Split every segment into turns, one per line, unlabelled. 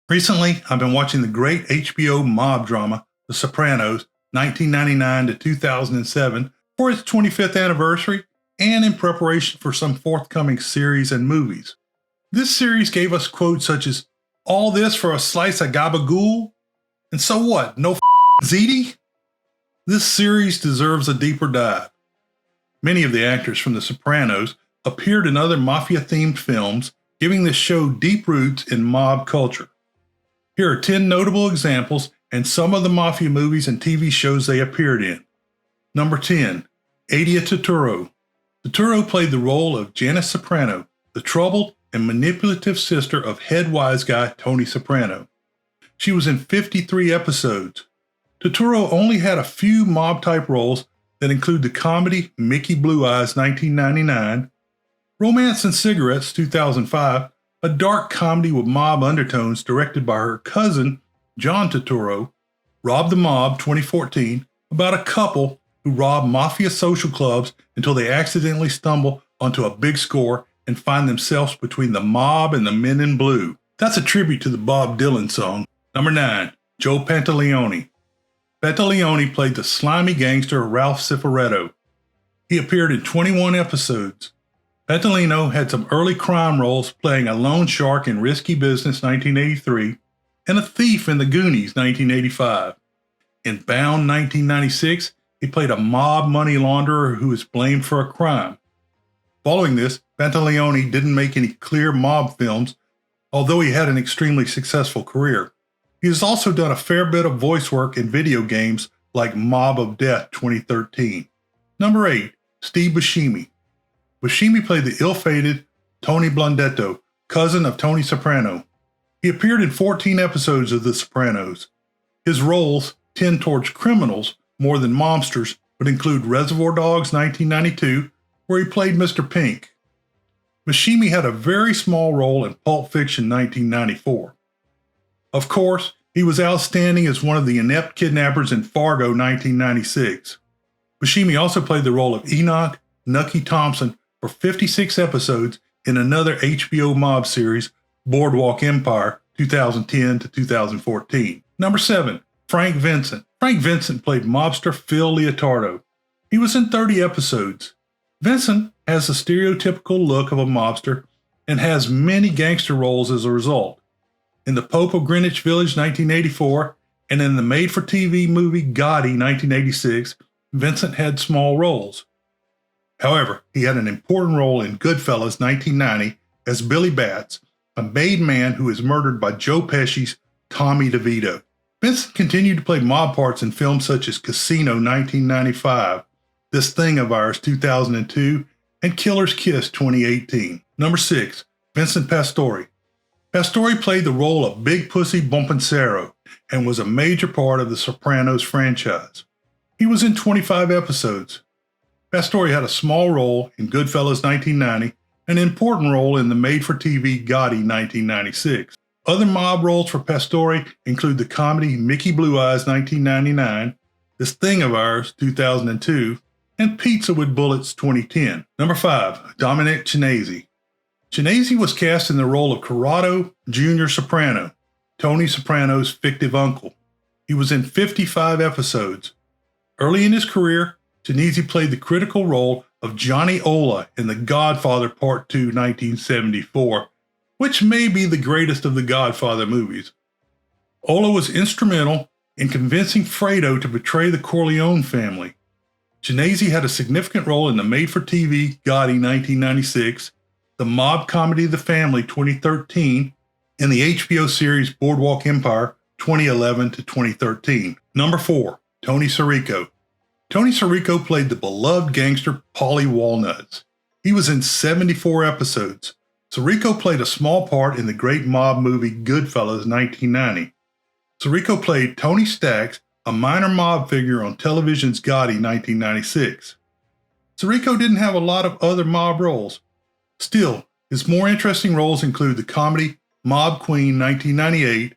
Recently, I've been watching the great HBO mob drama, The Sopranos, 1999 to 2007, for its 25th anniversary and in preparation for some forthcoming series and movies. This series gave us quotes such as, "All this for a slice of gabagool? And so what, no ziti?" This series deserves a deeper dive. Many of the actors from The Sopranos appeared in other Mafia-themed films, giving this show deep roots in mob culture. Here are 10 notable examples and some of the Mafia movies and TV shows they appeared in. Number 10, Adia Turturro. Turturro played the role of Janice Soprano, the troubled and manipulative sister of head wise guy Tony Soprano. She was in 53 episodes. Turturro only had a few mob-type roles that include the comedy Mickey Blue Eyes 1999, Romance and Cigarettes 2005, a dark comedy with mob undertones directed by her cousin John Turturro, Rob the Mob 2014, about a couple who rob mafia social clubs until they accidentally stumble onto a big score and find themselves between the mob and the men in blue. That's a tribute to the Bob Dylan song. Number 9, Joe Pantaleone. Pantaleone played the slimy gangster Ralph Cifaretto. He appeared in 21 episodes. Pantaleone had some early crime roles, playing a loan shark in Risky Business 1983 and a thief in The Goonies 1985. In Bound 1996, he played a mob money launderer who is blamed for a crime. Following this, Pantaleone didn't make any clear mob films, although he had an extremely successful career. He has also done a fair bit of voice work in video games like Mob of Death 2013. Number 8, Steve Buscemi. Buscemi played the ill-fated Tony Blondetto, cousin of Tony Soprano. He appeared in 14 episodes of The Sopranos. His roles tend towards criminals more than mobsters, but include Reservoir Dogs 1992, where he played Mr. Pink. Buscemi had a very small role in Pulp Fiction 1994. Of course, he was outstanding as one of the inept kidnappers in Fargo 1996. Buscemi also played the role of Enoch Nucky Thompson for 56 episodes in another HBO mob series, Boardwalk Empire 2010 to 2014. Number 7, Frank Vincent. Frank Vincent played mobster Phil Leotardo. He was in 30 episodes. Vincent has the stereotypical look of a mobster and has many gangster roles as a result. In The Pope of Greenwich Village 1984 and in the made-for-TV movie Gotti 1986, Vincent had small roles. However, he had an important role in Goodfellas 1990 as Billy Batts, a made man who is murdered by Joe Pesci's Tommy DeVito. Vincent continued to play mob parts in films such as Casino 1995, This Thing of Ours 2002, and Killer's Kiss 2018. Number 6, Vincent Pastore. Pastore played the role of Big Pussy Bompensero and was a major part of the Sopranos franchise. He was in 25 episodes. Pastore had a small role in Goodfellas 1990, an important role in the made-for-TV Gotti 1996. Other mob roles for Pastore include the comedy Mickey Blue Eyes 1999, This Thing of Ours 2002, and Pizza with Bullets 2010. Number 5, Dominic Chianese. Chianese was cast in the role of Corrado Jr. Soprano, Tony Soprano's fictive uncle. He was in 55 episodes. Early in his career, Chianese played the critical role of Johnny Ola in The Godfather Part II 1974, which may be the greatest of the Godfather movies. Ola was instrumental in convincing Fredo to betray the Corleone family. Chianese had a significant role in the made-for-TV Gotti 1996, the mob comedy The Family 2013, and the HBO series Boardwalk Empire 2011 to 2013. Number 4, Tony Sirico. Tony Sirico played the beloved gangster Paulie Walnuts. He was in 74 episodes. Sirico played a small part in the great mob movie Goodfellas 1990. Sirico played Tony Stacks, a minor mob figure on television's Gotti 1996. Sirico didn't have a lot of other mob roles. Still, his more interesting roles include the comedy Mob Queen 1998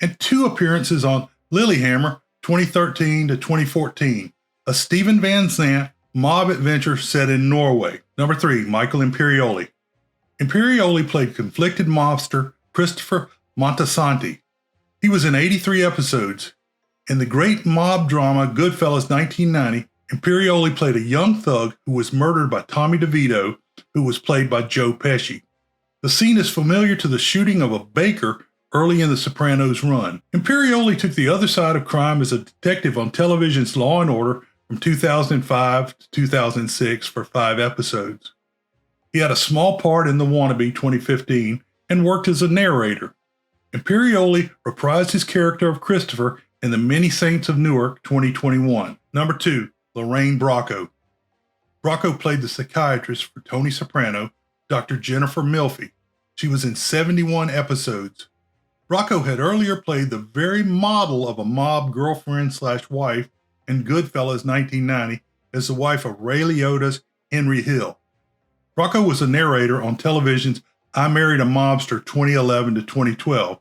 and 2 appearances on Lilyhammer 2013 to 2014, a Steven Van Zandt mob adventure set in Norway. Number 3, Michael Imperioli. Imperioli played conflicted mobster Christopher Montesanti. He was in 83 episodes. In the great mob drama Goodfellas 1990, Imperioli played a young thug who was murdered by Tommy DeVito, who was played by Joe Pesci. The scene is familiar to the shooting of a baker early in the Sopranos run. Imperioli took the other side of crime as a detective on television's Law & Order from 2005 to 2006 for 5 episodes. He had a small part in The Wannabe 2015 and worked as a narrator. Imperioli reprised his character of Christopher in The Many Saints of Newark 2021. Number 2, Lorraine Bracco. Bracco played the psychiatrist for Tony Soprano, Dr. Jennifer Milfy. She was in 71 episodes. Bracco had earlier played the very model of a mob girlfriend/wife in Goodfellas 1990 as the wife of Ray Liotta's Henry Hill. Bracco was a narrator on television's I Married a Mobster 2011 to 2012.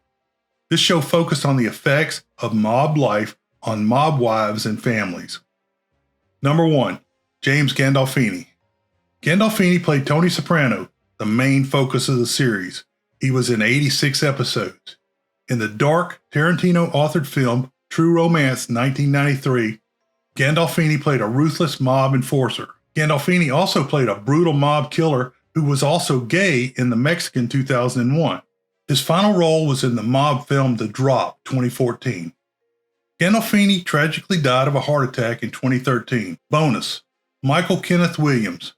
This show focused on the effects of mob life on mob wives and families. Number 1, James Gandolfini. Gandolfini played Tony Soprano, the main focus of the series. He was in 86 episodes. In the dark, Tarantino-authored film True Romance 1993, Gandolfini played a ruthless mob enforcer. Gandolfini also played a brutal mob killer who was also gay in The Mexican 2001. His final role was in the mob film The Drop 2014. Gandolfini tragically died of a heart attack in 2013. Bonus: Michael Kenneth Williams.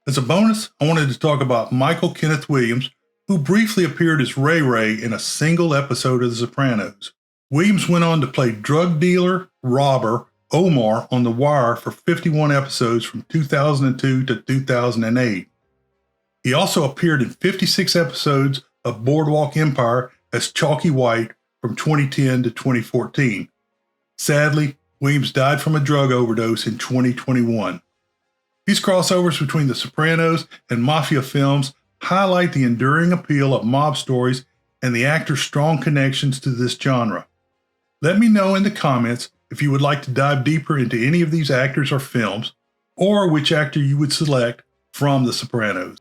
As a bonus, I wanted to talk about Michael Kenneth Williams, who briefly appeared as Ray Ray in a single episode of The Sopranos. Williams went on to play drug dealer, robber, Omar on The Wire for 51 episodes from 2002 to 2008. He also appeared in 56 episodes of Boardwalk Empire as Chalky White from 2010 to 2014. Sadly, Williams died from a drug overdose in 2021. These crossovers between The Sopranos and Mafia films highlight the enduring appeal of mob stories and the actors' strong connections to this genre. Let me know in the comments if you would like to dive deeper into any of these actors or films, or which actor you would select from The Sopranos.